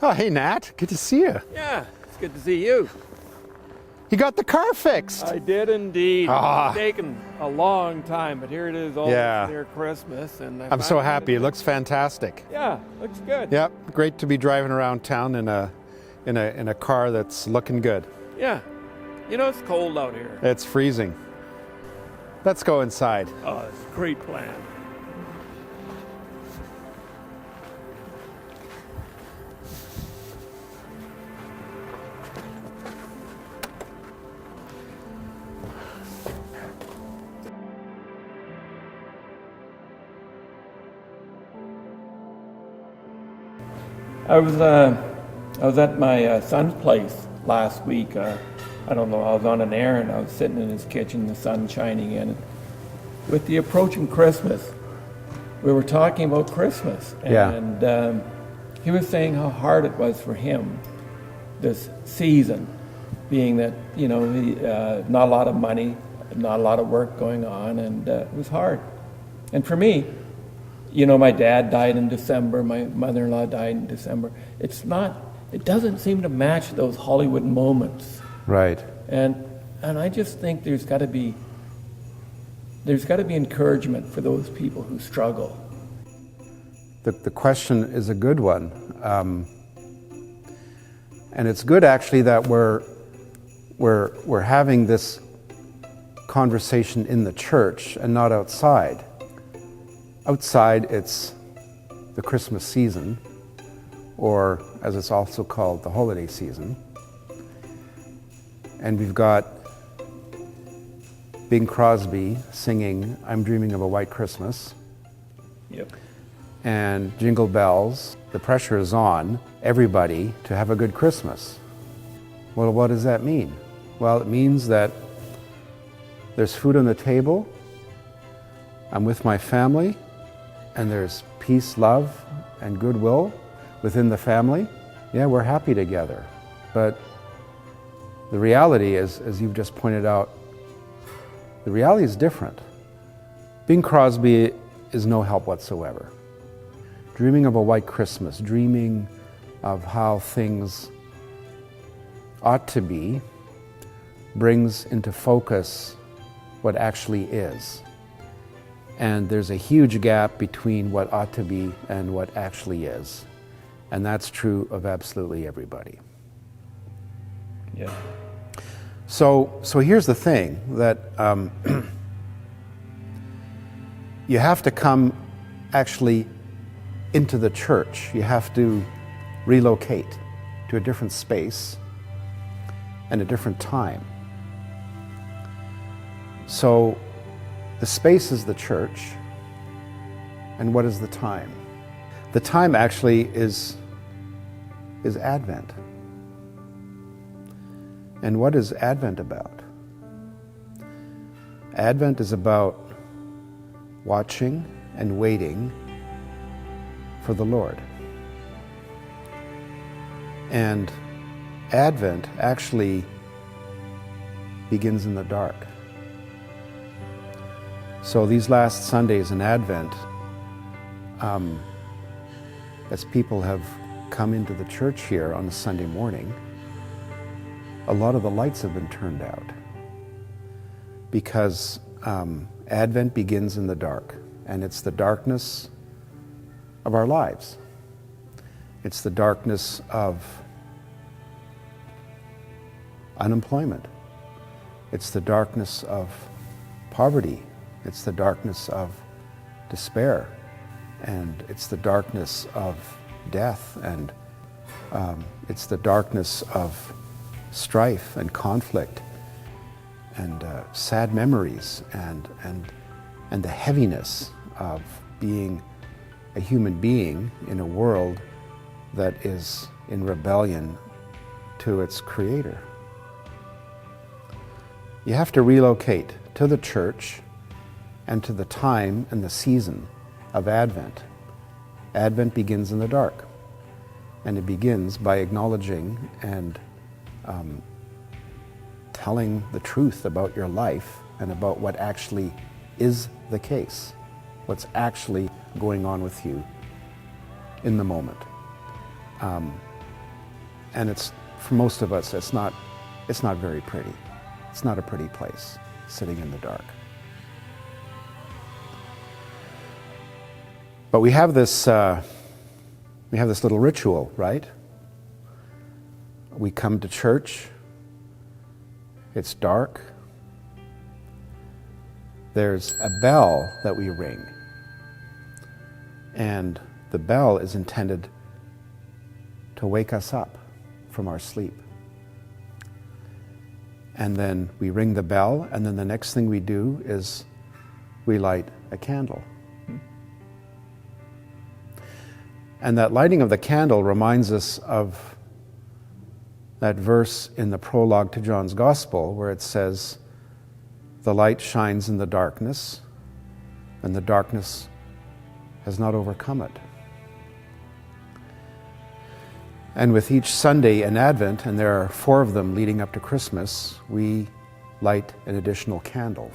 Oh, hey, Nat. Good to see you. Yeah, it's good to see you. You got the car fixed. I did indeed. Ah. It's taken a long time, but here it is almost near Christmas. And I'm so happy. It looks fantastic. Yeah, looks good. Yep. Great to be driving around town in a car that's looking good. Yeah. You know, it's cold out here. It's freezing. Let's go inside. Oh, it's a great plan. I was at my son's place last week. I don't know, I was on an errand. I was sitting in his kitchen, the sun shining in. With the approaching Christmas, we were talking about Christmas. And he was saying how hard it was for him this season, being that, you know, not a lot of money, not a lot of work going on, and it was hard. And for me, you know, my dad died in December, my mother-in-law died in December. It doesn't seem to match those Hollywood moments. Right. And I just think there's got to be encouragement for those people who struggle. The question is a good one. And it's good actually that we're having this conversation in the church and not outside. Outside, it's the Christmas season, or as it's also called, the holiday season. And we've got Bing Crosby singing "I'm Dreaming of a White Christmas." Yep. And Jingle Bells. The pressure is on everybody to have a good Christmas. Well, what does that mean? Well, it means that there's food on the table, I'm with my family, and there's peace, love, and goodwill within the family. Yeah, we're happy together. But the reality is, as you've just pointed out, the reality is different. Bing Crosby is no help whatsoever. Dreaming of a white Christmas, dreaming of how things ought to be, brings into focus what actually is. And there's a huge gap between what ought to be and what actually is. And that's true of absolutely everybody. Yeah. So here's the thing, that you have to come actually into the church. You have to relocate to a different space and a different time. So the space is the church, and what is the time? The time actually is Advent. And what is Advent about? Advent is about watching and waiting for the Lord. And Advent actually begins in the dark. So these last Sundays in Advent, as people have come into the church here on a Sunday morning, a lot of the lights have been turned out because Advent begins in the dark, and it's the darkness of our lives. It's the darkness of unemployment. It's the darkness of poverty. It's the darkness of despair, and it's the darkness of death, and it's the darkness of strife and conflict and sad memories and the heaviness of being a human being in a world that is in rebellion to its Creator. You have to relocate to the church and to the time and the season of Advent. Advent begins in the dark, and it begins by acknowledging and telling the truth about your life and about what actually is the case, what's actually going on with you in the moment. And it's, for most of us, it's not very pretty. It's not a pretty place, sitting in the dark. But we have this little ritual, right? We come to church, it's dark, there's a bell that we ring, and the bell is intended to wake us up from our sleep. And then we ring the bell, and then the next thing we do is we light a candle. And that lighting of the candle reminds us of that verse in the prologue to John's Gospel where it says, "The light shines in the darkness, and the darkness has not overcome it." And with each Sunday in Advent, and there are 4 of them leading up to Christmas, we light an additional candle.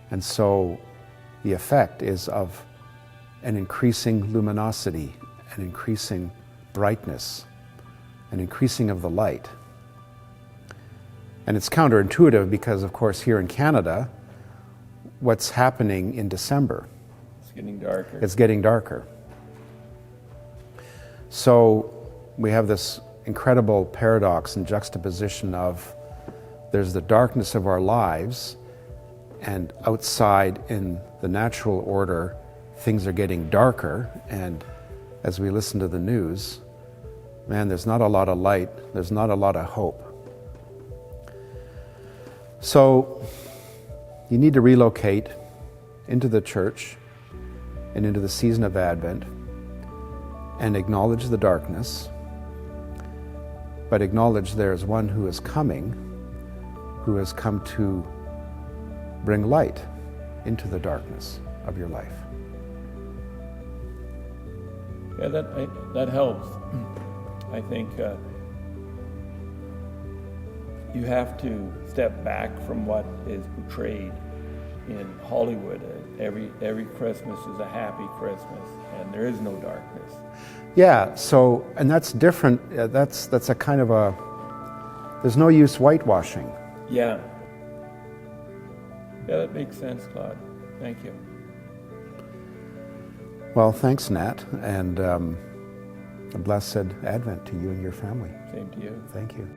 And so the effect is of an increasing luminosity, an increasing brightness, an increasing of the light. And it's counterintuitive because, of course, here in Canada, what's happening in December? It's getting darker. It's getting darker. So we have this incredible paradox and juxtaposition of there's the darkness of our lives, and outside in the natural order, things are getting darker, and as we listen to the news, man, there's not a lot of light, there's not a lot of hope. So you need to relocate into the church and into the season of Advent and acknowledge the darkness, but acknowledge there is one who is coming, who has come to bring light into the darkness of your life. Yeah, that helps. I think you have to step back from what is portrayed in Hollywood. Every Christmas is a happy Christmas, and there is no darkness. Yeah, so, and that's different. That's a kind of a, there's no use whitewashing. Yeah. Yeah, that makes sense, Claude. Thank you. Well, thanks, Nat, and a blessed Advent to you and your family. Same to you. Thank you.